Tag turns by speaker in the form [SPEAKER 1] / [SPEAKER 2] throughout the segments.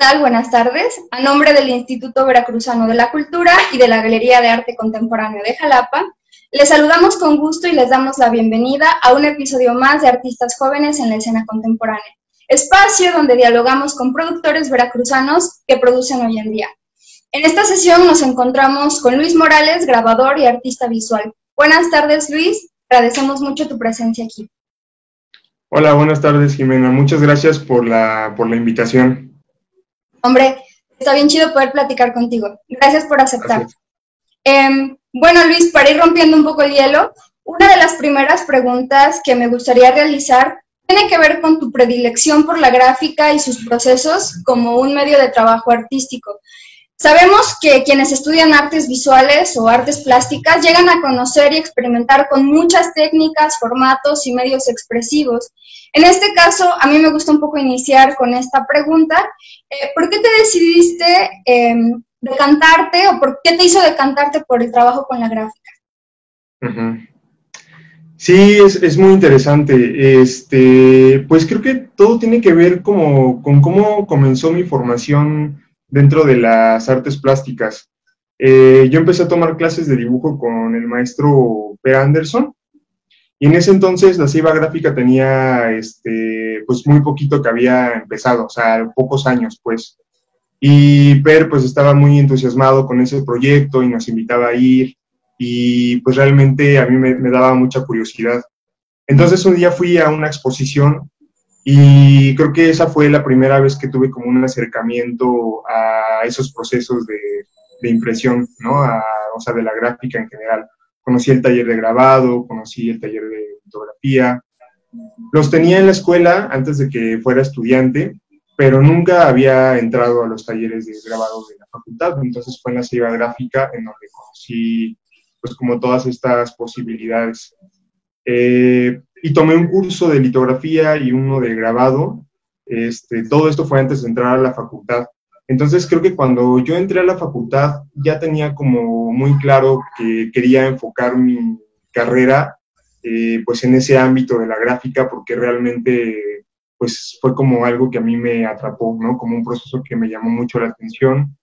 [SPEAKER 1] tal? Buenas tardes. A nombre del Instituto Veracruzano de la Cultura y de la Galería de Arte Contemporáneo de Jalapa, les saludamos con gusto y les damos la bienvenida a un episodio más de Artistas Jóvenes en la Escena Contemporánea, espacio donde dialogamos con productores veracruzanos que producen hoy en día. En esta sesión nos encontramos con Luis Morales, grabador y artista visual. Buenas tardes, Luis. Agradecemos mucho tu presencia aquí.
[SPEAKER 2] Hola, buenas tardes, Jimena. Muchas gracias por la invitación.
[SPEAKER 1] Hombre, está bien chido poder platicar contigo. Gracias por aceptar. Bueno, Luis, para ir rompiendo un poco el hielo, una de las primeras preguntas que me gustaría realizar tiene que ver con tu predilección por la gráfica y sus procesos como un medio de trabajo artístico. Sabemos que quienes estudian artes visuales o artes plásticas llegan a conocer y experimentar con muchas técnicas, formatos y medios expresivos. En este caso, a mí me gusta un poco iniciar con esta pregunta. ¿Por qué te decidiste decantarte o por qué te hizo decantarte por el trabajo con la gráfica?
[SPEAKER 2] Sí, es muy interesante. Pues creo que todo tiene que ver con cómo comenzó mi formación dentro de las artes plásticas. Yo empecé a tomar clases de dibujo con el maestro Per Anderson, y en ese entonces la Ceiba Gráfica tenía pues muy poquito que había empezado, o sea, pocos años, pues. Y Per pues estaba muy entusiasmado con ese proyecto y nos invitaba a ir, y pues realmente a mí me daba mucha curiosidad. Entonces un día fui a una exposición y creo que esa fue la primera vez que tuve como un acercamiento a esos procesos de impresión, ¿no? O sea, de la gráfica en general. Conocí el taller de grabado, conocí el taller de fotografía. Los tenía en la escuela antes de que fuera estudiante, pero nunca había entrado a los talleres de grabado de la facultad. Entonces fue en la Ceiba Gráfica en donde conocí pues como todas estas posibilidades. Y tomé un curso de litografía y uno de grabado. Todo esto fue antes de entrar a la facultad. Entonces creo que cuando yo entré a la facultad ya tenía como muy claro que quería enfocar mi carrera pues en ese ámbito de la gráfica, porque realmente pues fue como algo que a mí me atrapó, ¿no? Como un proceso que me llamó mucho la atención,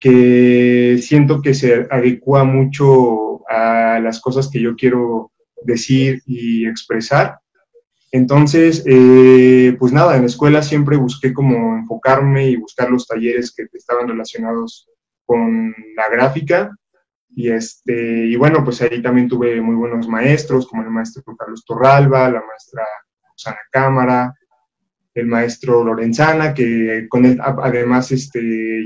[SPEAKER 2] que siento que se adecua mucho a las cosas que yo quiero decir y expresar. Entonces, pues nada, en la escuela siempre busqué como enfocarme y buscar los talleres que estaban relacionados con la gráfica, y bueno, pues ahí también tuve muy buenos maestros, como el maestro Carlos Torralba, la maestra Susana Cámara, el maestro Lorenzana, que con él además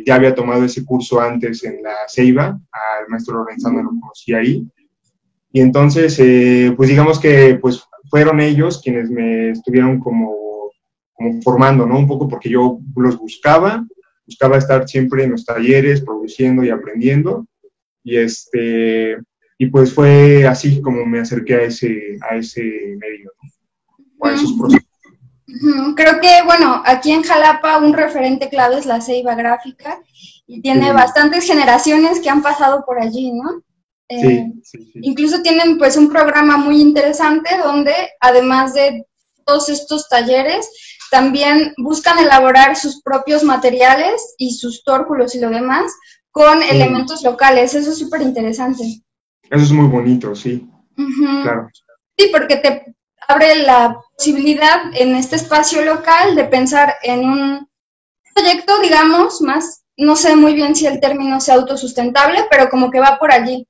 [SPEAKER 2] ya había tomado ese curso antes en la Ceiba. Al maestro Lorenzana lo conocí ahí. Y entonces, pues digamos que pues fueron ellos quienes me estuvieron como formando, ¿no? Un poco porque yo los buscaba estar siempre en los talleres, produciendo y aprendiendo. Y pues fue así como me acerqué a ese medio, ¿no? O a esos procesos.
[SPEAKER 1] Creo que, bueno, aquí en Jalapa un referente clave es la Ceiba Gráfica y tiene bastantes generaciones que han pasado por allí, ¿no?
[SPEAKER 2] Sí.
[SPEAKER 1] Incluso tienen pues un programa muy interesante donde además de todos estos talleres también buscan elaborar sus propios materiales y sus tórculos y lo demás con elementos locales. Eso es súper interesante.
[SPEAKER 2] Eso es muy bonito, sí. Claro.
[SPEAKER 1] Sí, porque te abre la posibilidad en este espacio local de pensar en un proyecto, digamos, más, no sé muy bien si el término sea autosustentable, pero como que va por allí.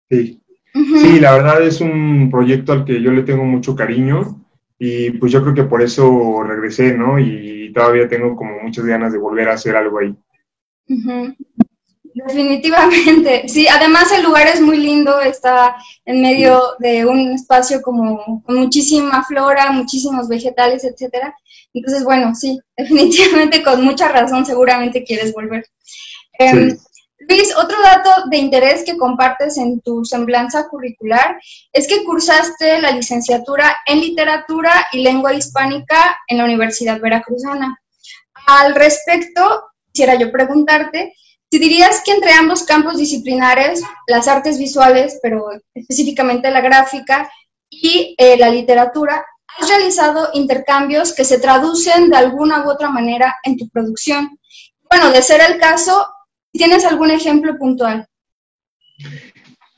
[SPEAKER 2] Sí. Sí, la verdad es un proyecto al que yo le tengo mucho cariño, y pues yo creo que por eso regresé, ¿no? Y todavía tengo como muchas ganas de volver a hacer algo ahí.
[SPEAKER 1] Definitivamente, sí, además el lugar es muy lindo, está en medio de un espacio como con muchísima flora, muchísimos vegetales, etcétera. Entonces, bueno, sí, definitivamente con mucha razón seguramente quieres volver.
[SPEAKER 2] Sí.
[SPEAKER 1] Luis, otro dato de interés que compartes en tu semblanza curricular es que cursaste la licenciatura en Literatura y Lengua Hispánica en la Universidad Veracruzana. Al respecto, quisiera yo preguntarte si dirías que entre ambos campos disciplinares, las artes visuales, pero específicamente la gráfica y la literatura, has realizado intercambios que se traducen de alguna u otra manera en tu producción. Bueno, de ser el caso, ¿tienes algún ejemplo puntual?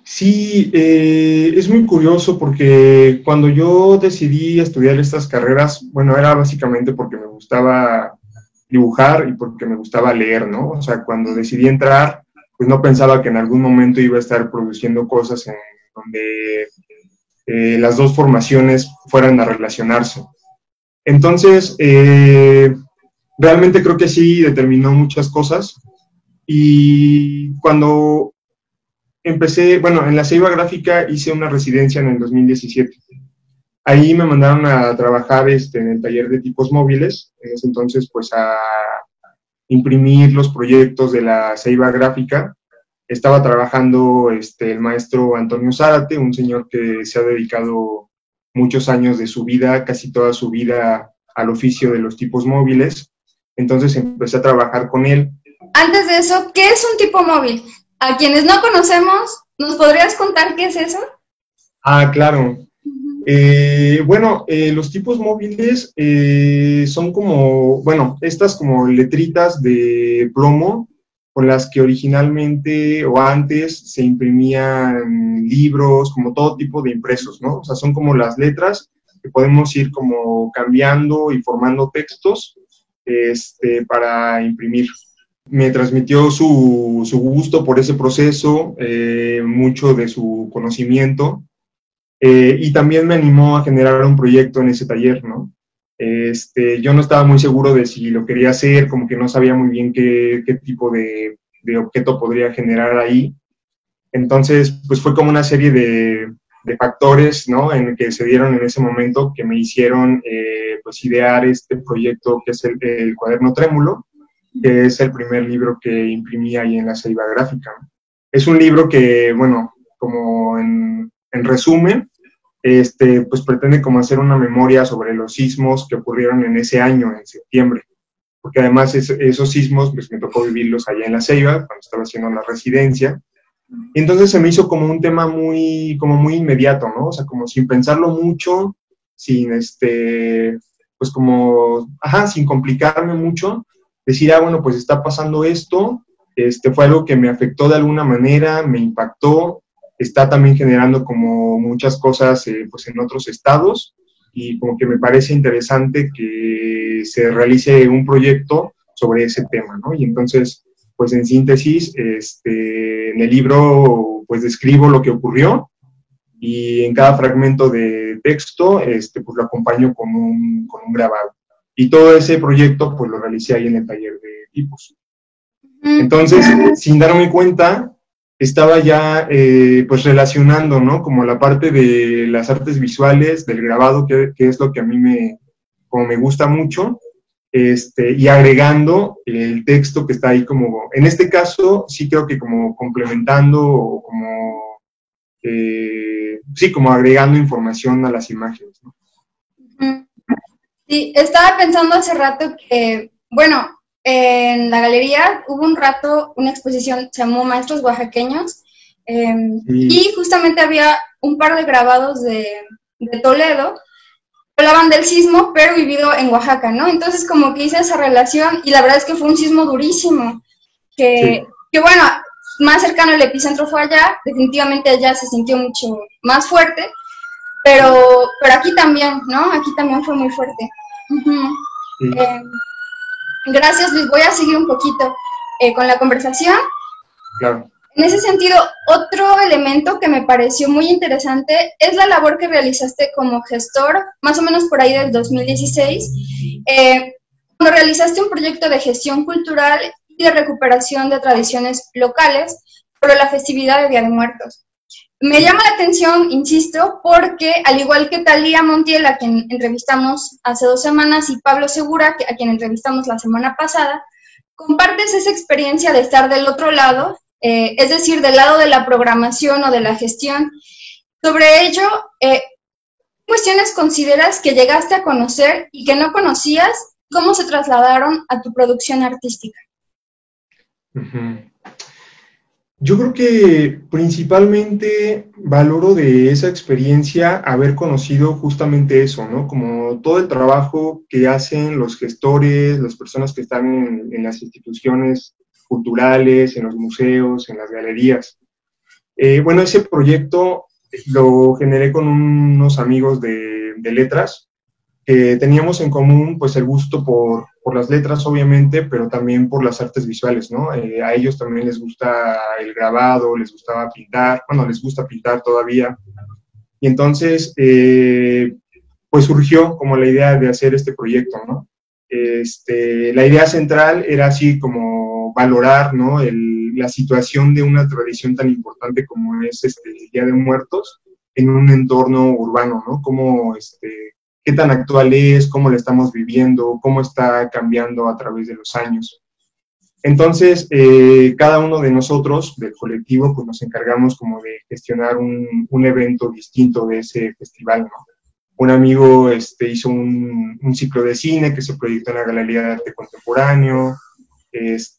[SPEAKER 2] Sí, es muy curioso porque cuando yo decidí estudiar estas carreras, bueno, era básicamente porque me gustaba dibujar y porque me gustaba leer, ¿no? O sea, cuando decidí entrar, pues no pensaba que en algún momento iba a estar produciendo cosas en donde las dos formaciones fueran a relacionarse. Entonces, realmente creo que sí determinó muchas cosas y cuando empecé, bueno, en la Ceiba Gráfica hice una residencia en el 2017. Ahí me mandaron a trabajar en el taller de tipos móviles, en ese entonces pues a imprimir los proyectos de la Ceiba Gráfica. Estaba trabajando el maestro Antonio Zárate, un señor que se ha dedicado muchos años de su vida, casi toda su vida, al oficio de los tipos móviles. Entonces empecé a trabajar con él.
[SPEAKER 1] Antes de eso, ¿qué es un tipo móvil? A quienes no conocemos, ¿nos podrías contar qué es eso?
[SPEAKER 2] Ah, claro. Bueno, los tipos móviles son como, bueno, estas como letritas de plomo con las que originalmente o antes se imprimían libros, como todo tipo de impresos, ¿no? O sea, son como las letras que podemos ir como cambiando y formando textos para imprimir. Me transmitió su gusto por ese proceso, mucho de su conocimiento. Y también me animó a generar un proyecto en ese taller, ¿no? Yo no estaba muy seguro de si lo quería hacer, como que no sabía muy bien qué tipo de objeto podría generar ahí. Entonces, pues fue como una serie de factores, ¿no? En que se dieron en ese momento que me hicieron, pues, idear este proyecto que es el Cuaderno Trémulo, que es el primer libro que imprimí ahí en la Ceiba Gráfica. Es un libro que, bueno, como en resumen, pues pretende como hacer una memoria sobre los sismos que ocurrieron en ese año, en septiembre, porque además esos sismos, pues me tocó vivirlos allá en la Ceiba, cuando estaba haciendo la residencia, y entonces se me hizo como un tema como muy inmediato, ¿no? O sea, como sin pensarlo mucho, sin pues como, sin complicarme mucho, decir, bueno, pues está pasando esto, fue algo que me afectó de alguna manera, me impactó, está también generando como muchas cosas pues en otros estados y como que me parece interesante que se realice un proyecto sobre ese tema, ¿no? Y entonces, pues en síntesis, en el libro pues describo lo que ocurrió y en cada fragmento de texto pues lo acompaño con un grabado. Y todo ese proyecto pues lo realicé ahí en el taller de tipos. Entonces, sin darme cuenta, estaba ya pues relacionando, ¿no? Como la parte de las artes visuales, del grabado, que es lo que a mí como me gusta mucho, y agregando el texto que está ahí como, en este caso, sí creo que como complementando o como, sí, como agregando información a las imágenes, ¿no?
[SPEAKER 1] Sí, estaba pensando hace rato que, bueno, en la galería hubo un rato una exposición, se llamó Maestros Oaxaqueños, y justamente había un par de grabados de Toledo, hablaban del sismo, pero vivido en Oaxaca, ¿no? Entonces como que hice esa relación y la verdad es que fue un sismo durísimo, que bueno, más cercano el epicentro fue allá, definitivamente allá se sintió mucho más fuerte, pero aquí también, ¿no? Aquí también fue muy fuerte. Gracias, Luis. Voy a seguir un poquito con la conversación.
[SPEAKER 2] Claro.
[SPEAKER 1] En ese sentido, otro elemento que me pareció muy interesante es la labor que realizaste como gestor, más o menos por ahí del 2016, cuando realizaste un proyecto de gestión cultural y de recuperación de tradiciones locales sobre la festividad de Día de Muertos. Me llama la atención, insisto, porque al igual que Talía Montiel, a quien entrevistamos hace 2 semanas, y Pablo Segura, a quien entrevistamos la semana pasada, compartes esa experiencia de estar del otro lado, es decir, del lado de la programación o de la gestión. Sobre ello, ¿qué cuestiones consideras que llegaste a conocer y que no conocías? ¿Cómo se trasladaron a tu producción artística?
[SPEAKER 2] Yo creo que principalmente valoro de esa experiencia haber conocido justamente eso, ¿no? Como todo el trabajo que hacen los gestores, las personas que están en las instituciones culturales, en los museos, en las galerías. Bueno, ese proyecto lo generé con unos amigos de letras que teníamos en común pues el gusto por las letras obviamente, pero también por las artes visuales, ¿no? A ellos también les gusta el grabado, les gustaba pintar, bueno, les gusta pintar todavía. Y entonces, pues surgió como la idea de hacer este proyecto, ¿no? La idea central era así como valorar, ¿no? La situación de una tradición tan importante como es el Día de Muertos en un entorno urbano, ¿no? Como qué tan actual es, cómo la estamos viviendo, cómo está cambiando a través de los años. Entonces, cada uno de nosotros, del colectivo, pues nos encargamos como de gestionar un evento distinto de ese festival, ¿no? Un amigo hizo un ciclo de cine que se proyectó en la Galería de Arte Contemporáneo,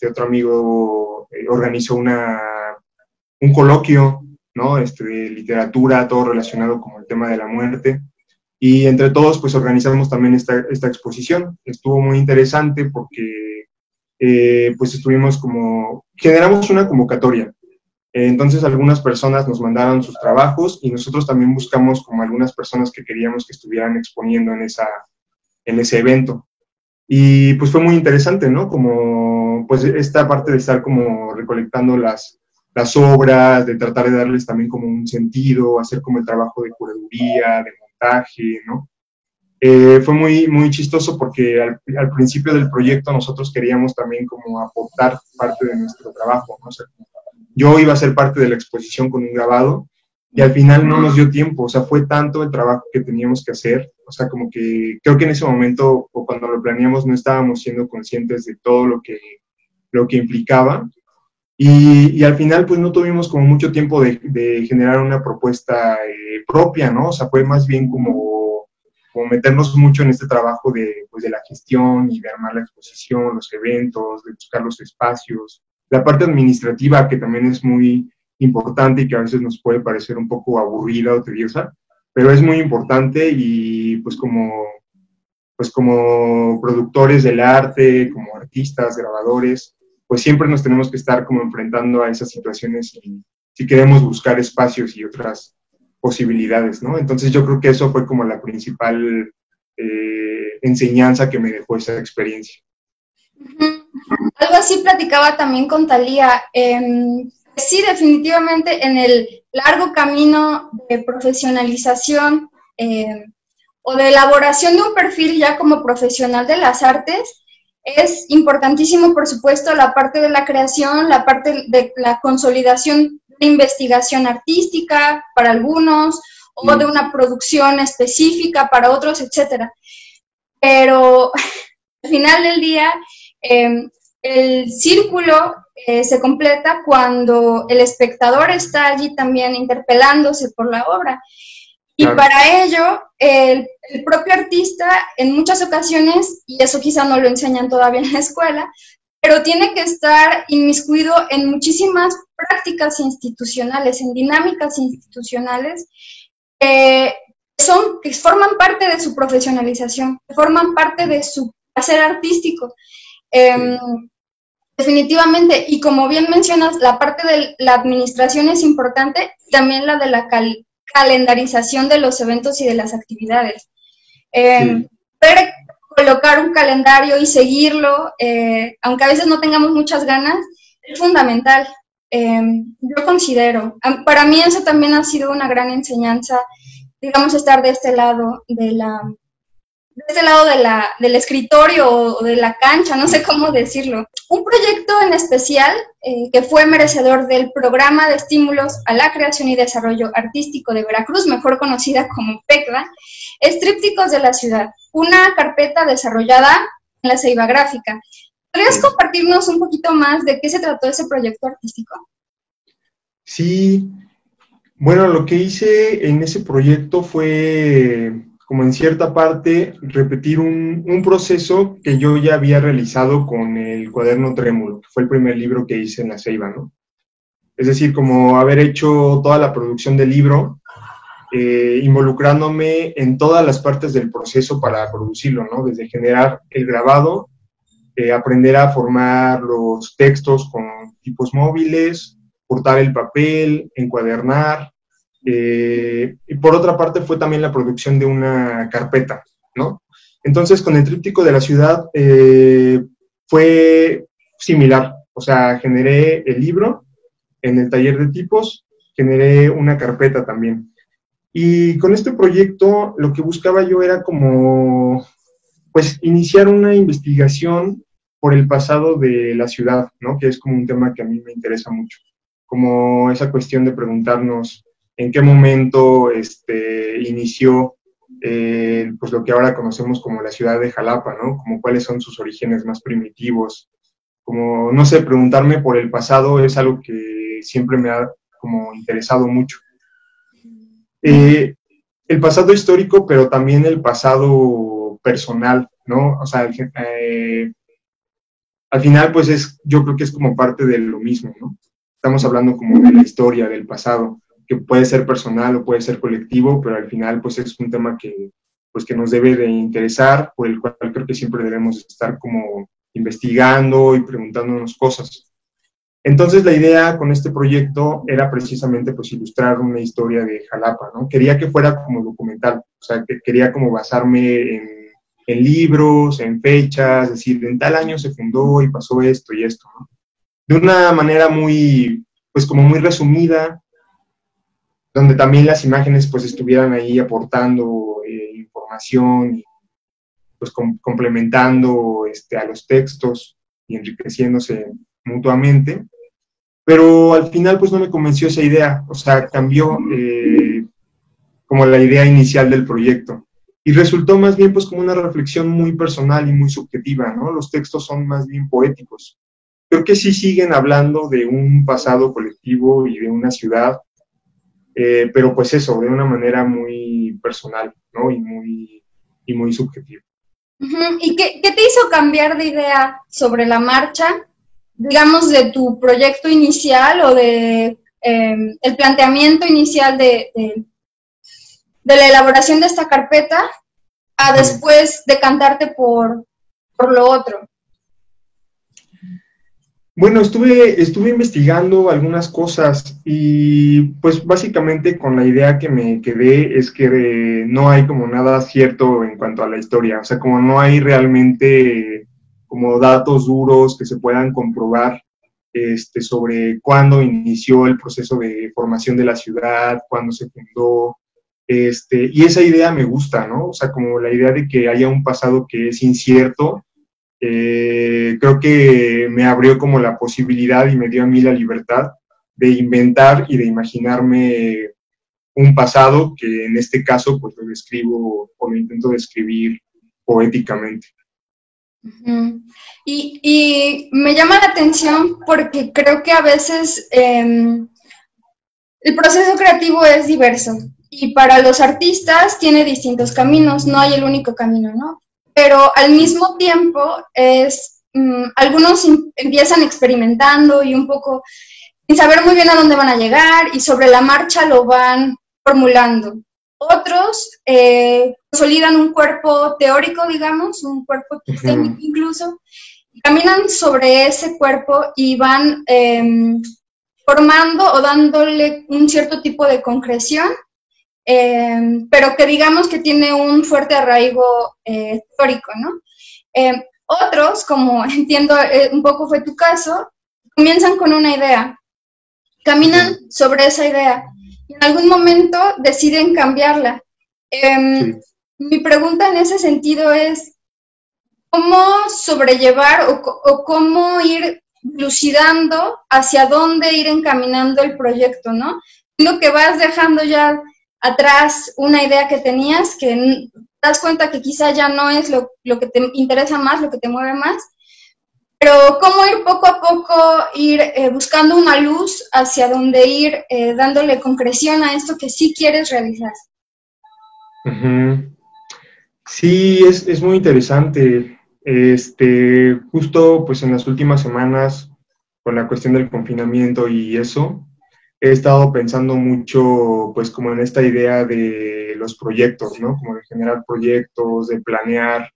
[SPEAKER 2] otro amigo organizó un coloquio, ¿no? De literatura, todo relacionado con el tema de la muerte. Y entre todos, pues organizamos también esta exposición. Estuvo muy interesante porque, pues generamos una convocatoria. Entonces, algunas personas nos mandaron sus trabajos y nosotros también buscamos como algunas personas que queríamos que estuvieran exponiendo en ese evento. Y pues fue muy interesante, ¿no? Como, pues esta parte de estar como recolectando las obras, de tratar de darles también como un sentido, hacer como el trabajo de curaduría, de montaje, ¿no? Fue muy, muy chistoso porque al principio del proyecto nosotros queríamos también como aportar parte de nuestro trabajo, ¿no? O sea, yo iba a ser parte de la exposición con un grabado y al final no nos dio tiempo, o sea, fue tanto el trabajo que teníamos que hacer, o sea, como que creo que en ese momento o cuando lo planeamos no estábamos siendo conscientes de todo lo que implicaba. Y al final, pues no tuvimos como mucho tiempo de generar una propuesta propia, ¿no? O sea, fue más bien como meternos mucho en este trabajo pues, de la gestión y de armar la exposición, los eventos, de buscar los espacios. La parte administrativa, que también es muy importante y que a veces nos puede parecer un poco aburrida o tediosa, pero es muy importante y pues como productores del arte, como artistas, grabadores, pues siempre nos tenemos que estar como enfrentando a esas situaciones si queremos buscar espacios y otras posibilidades, ¿no? Entonces yo creo que eso fue como la principal enseñanza que me dejó esa experiencia.
[SPEAKER 1] Algo así platicaba también con Thalía. Sí, definitivamente en el largo camino de profesionalización o de elaboración de un perfil ya como profesional de las artes, es importantísimo, por supuesto, la parte de la creación, la parte de la consolidación de investigación artística para algunos, o de una producción específica para otros, etcétera. Pero al final del día, el círculo se completa cuando el espectador está allí también interpelándose por la obra. Y claro, para ello, el propio artista en muchas ocasiones, y eso quizá no lo enseñan todavía en la escuela, pero tiene que estar inmiscuido en muchísimas prácticas institucionales, en dinámicas institucionales, que forman parte de su profesionalización, que forman parte de su hacer artístico. Definitivamente, y como bien mencionas, la parte de la administración es importante, también la de la calendarización de los eventos y de las actividades. Poder colocar un calendario y seguirlo, aunque a veces no tengamos muchas ganas, es fundamental. Yo considero, para mí eso también ha sido una gran enseñanza, digamos, estar de este lado del escritorio o de la cancha, no sé cómo decirlo. Un proyecto en especial que fue merecedor del Programa de Estímulos a la Creación y Desarrollo Artístico de Veracruz, mejor conocida como PECVA, es Trípticos de la Ciudad, una carpeta desarrollada en la Ceiba Gráfica. ¿Podrías compartirnos un poquito más de qué se trató ese proyecto artístico?
[SPEAKER 2] Sí, bueno, lo que hice en ese proyecto fue, como en cierta parte, repetir un proceso que yo ya había realizado con el Cuaderno Trémulo, que fue el primer libro que hice en la Ceiba, ¿no? Es decir, como haber hecho toda la producción del libro, involucrándome en todas las partes del proceso para producirlo, ¿no? Desde generar el grabado, aprender a formar los textos con tipos móviles, cortar el papel, encuadernar. Y por otra parte fue también la producción de una carpeta, ¿no? Entonces, con el tríptico de la ciudad fue similar. O sea, generé el libro en el taller de tipos, generé una carpeta también. Y con este proyecto lo que buscaba yo era como, pues, iniciar una investigación por el pasado de la ciudad, ¿no? Que es como un tema que a mí me interesa mucho. Como esa cuestión de preguntarnos en qué momento inició pues lo que ahora conocemos como la ciudad de Jalapa, ¿no? Como cuáles son sus orígenes más primitivos. Como, no sé, preguntarme por el pasado es algo que siempre me ha como interesado mucho. El pasado histórico, pero también el pasado personal, ¿no? O sea, al final, pues yo creo que es como parte de lo mismo, ¿no? Estamos hablando como de la historia, del pasado, que puede ser personal o puede ser colectivo, pero al final, pues es un tema pues, que nos debe de interesar, por el cual creo que siempre debemos estar como investigando y preguntándonos cosas. Entonces la idea con este proyecto era precisamente pues ilustrar una historia de Jalapa, ¿no? Quería que fuera como documental, o sea, que quería como basarme en libros, en fechas, es decir, en tal año se fundó y pasó esto y esto, ¿no? De una manera muy, pues como muy resumida, donde también las imágenes pues estuvieran ahí aportando información y pues complementando a los textos y enriqueciéndose mutuamente. Pero al final pues no me convenció esa idea, o sea, cambió como la idea inicial del proyecto. Y resultó más bien pues como una reflexión muy personal y muy subjetiva, ¿no? Los textos son más bien poéticos. Creo que sí siguen hablando de un pasado colectivo y de una ciudad, pero pues eso, de una manera muy personal, ¿no? Y muy subjetiva.
[SPEAKER 1] ¿Y qué te hizo cambiar de idea sobre la marcha, digamos, de tu proyecto inicial o de el planteamiento inicial de la elaboración de esta carpeta a después decantarte por lo otro?
[SPEAKER 2] Bueno, estuve investigando algunas cosas y pues básicamente con la idea que me quedé es que no hay como nada cierto en cuanto a la historia, o sea, como no hay realmente como datos duros que se puedan comprobar sobre cuándo inició el proceso de formación de la ciudad, cuándo se fundó, y esa idea me gusta, ¿no? O sea, como la idea de que haya un pasado que es incierto. Creo que me abrió como la posibilidad y me dio a mí la libertad de inventar y de imaginarme un pasado que en este caso pues lo describo o lo intento describir poéticamente.
[SPEAKER 1] Y me llama la atención porque creo que a veces el proceso creativo es diverso y para los artistas tiene distintos caminos, no hay el único camino, ¿no? Pero al mismo tiempo algunos empiezan experimentando y un poco sin saber muy bien a dónde van a llegar y sobre la marcha lo van formulando. Otros consolidan un cuerpo teórico, digamos, un cuerpo técnico incluso, y caminan sobre ese cuerpo y van formando o dándole un cierto tipo de concreción, pero que digamos que tiene un fuerte arraigo teórico, ¿no? Otros, como entiendo un poco fue tu caso, comienzan con una idea, caminan sobre esa idea y en algún momento deciden cambiarla. Mi pregunta en ese sentido es, ¿cómo sobrellevar o cómo ir lucidando hacia dónde ir encaminando el proyecto, ¿no? Lo que vas dejando ya atrás una idea que tenías, que te das cuenta que quizá ya no es lo que te interesa más, lo que te mueve más, pero cómo ir poco a poco, ir buscando una luz hacia donde ir dándole concreción a esto que sí quieres realizar.
[SPEAKER 2] Sí, es muy interesante. Justo pues en las últimas semanas con la cuestión del confinamiento y eso, he estado pensando mucho, pues, como en esta idea de los proyectos, ¿no? Como de generar proyectos, de planear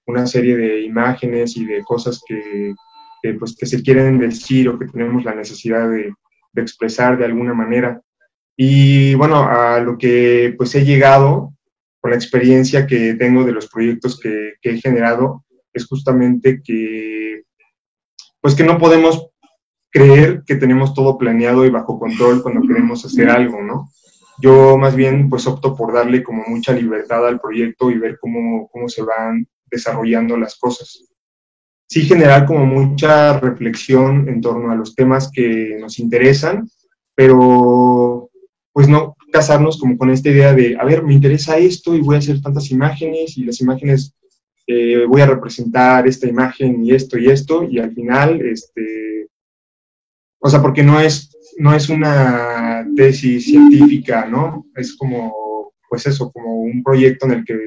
[SPEAKER 2] una serie de imágenes y de cosas pues, que se quieren decir o que tenemos la necesidad de expresar de alguna manera. Y bueno, a lo que pues he llegado con la experiencia que tengo de los proyectos que he generado es justamente que pues que no podemos creer que tenemos todo planeado y bajo control cuando queremos hacer algo, ¿no? Yo más bien pues opto por darle como mucha libertad al proyecto y ver cómo se van desarrollando las cosas. Sí generar como mucha reflexión en torno a los temas que nos interesan, pero pues no casarnos como con esta idea de, a ver, me interesa esto y voy a hacer tantas imágenes y las imágenes voy a representar esta imagen y esto, y al final, o sea, porque no es una tesis científica, ¿no? Es como, pues eso, como un proyecto en el que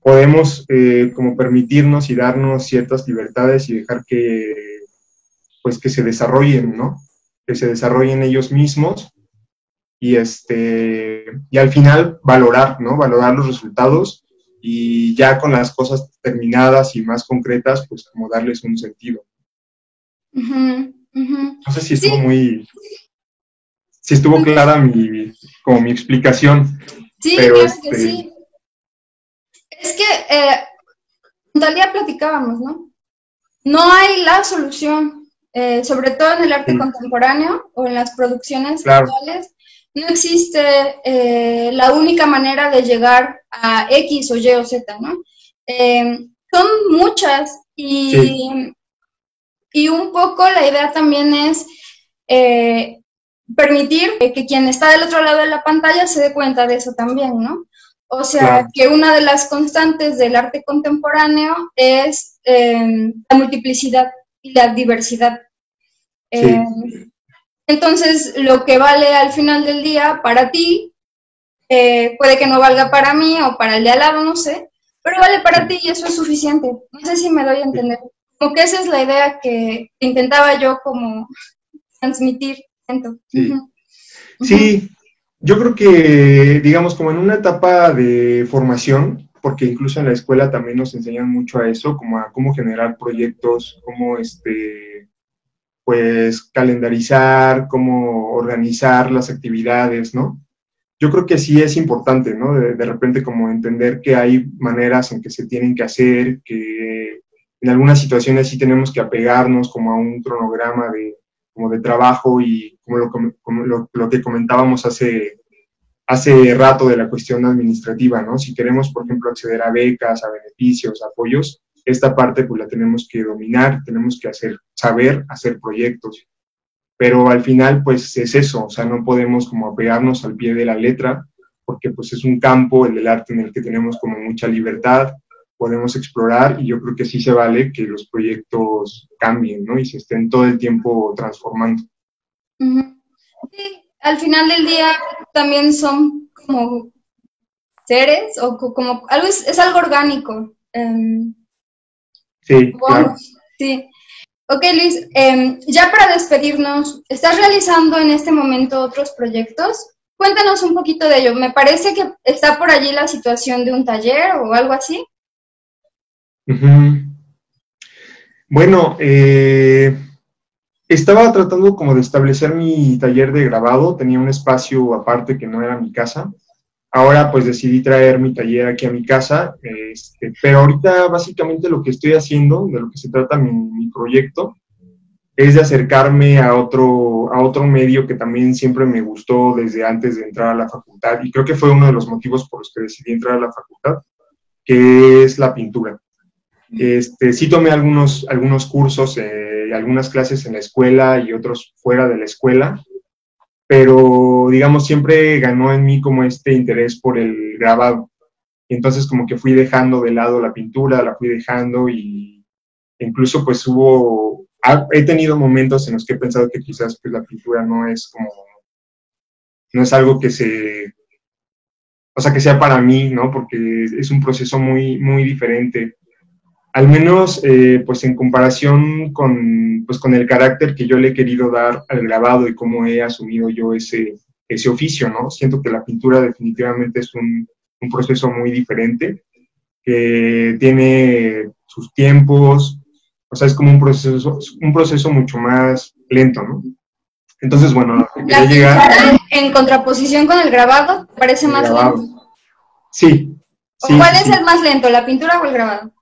[SPEAKER 2] podemos como permitirnos y darnos ciertas libertades y dejar pues que se desarrollen, ¿no? Que se desarrollen ellos mismos y y al final valorar, ¿no? Valorar los resultados y ya con las cosas terminadas y más concretas, pues como darles un sentido.
[SPEAKER 1] Ujú, ujú.
[SPEAKER 2] No sé si
[SPEAKER 1] Sí,
[SPEAKER 2] estuvo si estuvo clara como mi explicación,
[SPEAKER 1] sí,
[SPEAKER 2] pero
[SPEAKER 1] claro que sí. Es que en realidad platicábamos, ¿no? No hay la solución, sobre todo en el arte
[SPEAKER 2] sí,
[SPEAKER 1] contemporáneo o en las producciones
[SPEAKER 2] claro,
[SPEAKER 1] actuales. No existe la única manera de llegar a X o Y o Z, ¿no? Son muchas
[SPEAKER 2] sí,
[SPEAKER 1] y un poco la idea también es eh, permitir que quien está del otro lado de la pantalla se dé cuenta de eso también, ¿no? O sea,
[SPEAKER 2] claro,
[SPEAKER 1] que una de las constantes del arte contemporáneo es la multiplicidad y la diversidad. Eh,
[SPEAKER 2] sí,
[SPEAKER 1] entonces, lo que vale al final del día para ti, puede que no valga para mí o para el de al lado, no sé, pero vale para
[SPEAKER 2] sí,
[SPEAKER 1] ti y eso es suficiente. No sé si me doy a
[SPEAKER 2] sí,
[SPEAKER 1] entender. Como que esa es la idea que intentaba yo como transmitir. Siento.
[SPEAKER 2] sí.
[SPEAKER 1] Ujú, ujú,
[SPEAKER 2] Sí, yo creo que, digamos, como en una etapa de formación, porque incluso en la escuela también nos enseñan mucho a eso, como a cómo generar proyectos, cómo, pues, calendarizar, cómo organizar las actividades, ¿no? Yo creo que sí es importante, ¿no? De repente como entender que hay maneras en que se tienen que hacer, que en algunas situaciones sí tenemos que apegarnos como a un cronograma como de trabajo y como lo que comentábamos hace rato de la cuestión administrativa, ¿no? Si queremos, por ejemplo, acceder a becas, a beneficios, a apoyos, esta parte pues la tenemos que dominar, tenemos que saber hacer proyectos, pero al final pues es eso, o sea, no podemos como apegarnos al pie de la letra, porque pues es un campo, el del arte, en el que tenemos como mucha libertad, podemos explorar y yo creo que sí se vale que los proyectos cambien, ¿no? Y se estén todo el tiempo transformando.
[SPEAKER 1] ujú. Sí, al final del día también son como seres o como algo es algo orgánico.
[SPEAKER 2] Sí,
[SPEAKER 1] Supongo,
[SPEAKER 2] claro.
[SPEAKER 1] sí. Ok, Luis, ya para despedirnos, ¿estás realizando en este momento otros proyectos? Cuéntanos un poquito de ello. Me parece que está por allí la situación de un taller o algo así.
[SPEAKER 2] Ujú. Bueno, estaba tratando como de establecer mi taller de grabado, tenía un espacio aparte que no era mi casa. Ahora pues decidí traer mi taller aquí a mi casa, pero ahorita básicamente lo que estoy haciendo, de lo que se trata mi proyecto, es de acercarme a otro medio que también siempre me gustó desde antes de entrar a la facultad y creo que fue uno de los motivos por los que decidí entrar a la facultad, que es la pintura. Sí tomé algunos cursos, algunas clases en la escuela y otros fuera de la escuela, pero digamos siempre ganó en mí como este interés por el grabado. Y entonces como que fui dejando de lado la pintura, la fui dejando y incluso pues he tenido momentos en los que he pensado que quizás pues la pintura no es algo o sea, que sea para mí, ¿no? Porque es un proceso muy, muy diferente al menos pues en comparación con, pues, con el carácter que yo le he querido dar al grabado y cómo he asumido yo ese oficio, ¿no? Siento que la pintura definitivamente es un proceso muy diferente, que tiene sus tiempos, o sea, es como un proceso mucho más lento, ¿no? Entonces, bueno,
[SPEAKER 1] ¿La pintura en contraposición con el grabado te parece más lento?
[SPEAKER 2] Sí.
[SPEAKER 1] ¿O cuál es el más lento, la pintura o el grabado?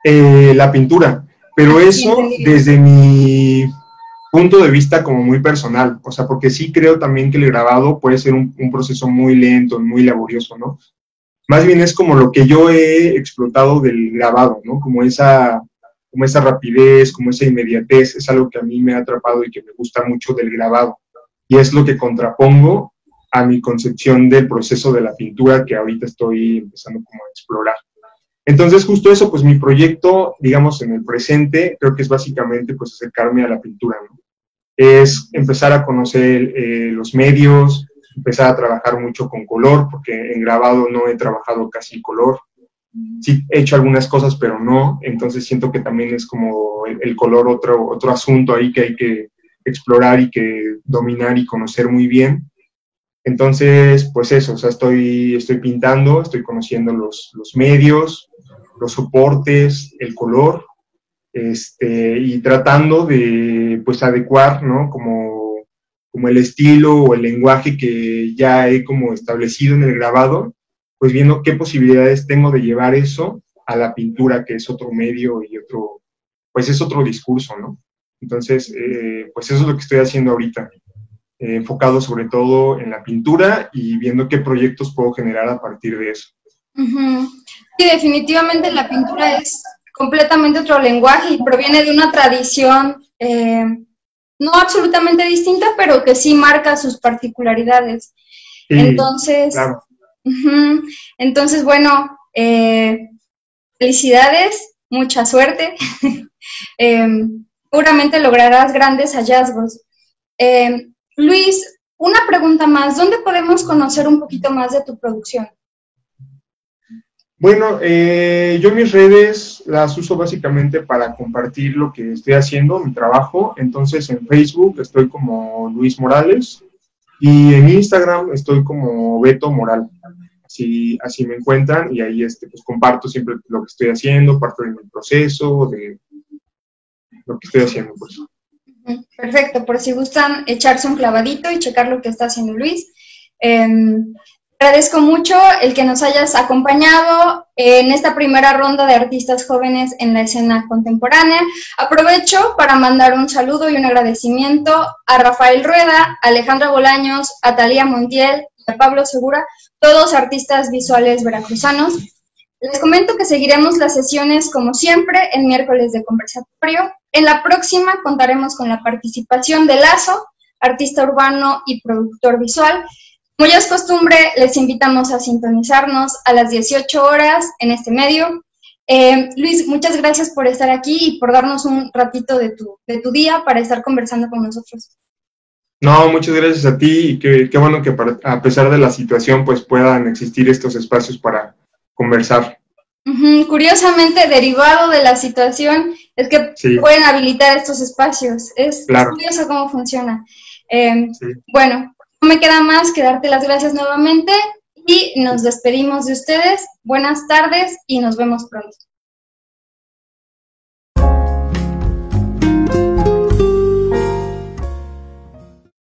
[SPEAKER 2] La pintura, pero eso desde mi punto de vista como muy personal, o sea, porque sí creo también que el grabado puede ser un proceso muy lento, muy laborioso, ¿no? Más bien es como lo que yo he explotado del grabado, ¿no? Como esa rapidez, como esa inmediatez, es algo que a mí me ha atrapado y que me gusta mucho del grabado. Y es lo que contrapongo a mi concepción del proceso de la pintura que ahorita estoy empezando como a explorar. Entonces, justo eso, pues mi proyecto, digamos, en el presente, creo que es básicamente pues acercarme a la pintura, ¿no? Es empezar a conocer los medios, empezar a trabajar mucho con color, porque en grabado no he trabajado casi color. Sí he hecho algunas cosas, pero no, entonces siento que también es como el color otro asunto ahí que hay que explorar y que dominar y conocer muy bien. Entonces, pues eso, o sea, estoy pintando, estoy conociendo los medios, los soportes, el color, y tratando de, pues, adecuar, ¿no? Como el estilo o el lenguaje que ya he como establecido en el grabado, pues viendo qué posibilidades tengo de llevar eso a la pintura, que es otro medio y pues es otro discurso, ¿no? Entonces, pues eso es lo que estoy haciendo ahorita, enfocado sobre todo en la pintura y viendo qué proyectos puedo generar a partir de eso.
[SPEAKER 1] Sí, definitivamente la pintura es completamente otro lenguaje y proviene de una tradición no absolutamente distinta, pero que sí marca sus particularidades. Sí, entonces, claro. Entonces, bueno, felicidades, mucha suerte. Seguramente lograrás grandes hallazgos. Luis, una pregunta más. ¿Dónde podemos conocer un poquito más de tu producción?
[SPEAKER 2] Bueno, yo mis redes las uso básicamente para compartir lo que estoy haciendo, mi trabajo. Entonces en Facebook estoy como Luis Morales y en Instagram estoy como Beto Moral. Así me encuentran y ahí pues comparto siempre lo que estoy haciendo, parte de mi proceso, de lo que estoy haciendo, pues.
[SPEAKER 1] Perfecto, por si gustan echarse un clavadito y checar lo que está haciendo Luis. Agradezco mucho el que nos hayas acompañado en esta primera ronda de artistas jóvenes en la escena contemporánea. Aprovecho para mandar un saludo y un agradecimiento a Rafael Rueda, a Alejandra Bolaños, a Talía Montiel y a Pablo Segura, todos artistas visuales veracruzanos. Les comento que seguiremos las sesiones como siempre en miércoles de conversatorio. En la próxima contaremos con la participación de Lazo, artista urbano y productor visual. Como ya es costumbre, les invitamos a sintonizarnos a las 18 horas en este medio. Luis, muchas gracias por estar aquí y por darnos un ratito de tu día para estar conversando con nosotros.
[SPEAKER 2] No, muchas gracias a ti y qué bueno que a pesar de la situación pues puedan existir estos espacios para conversar.
[SPEAKER 1] Curiosamente, derivado de la situación, es que sí pueden habilitar estos espacios. Es curioso cómo funciona. Sí. Bueno, no me queda más que darte las gracias nuevamente y nos despedimos de ustedes. Buenas tardes y nos vemos pronto.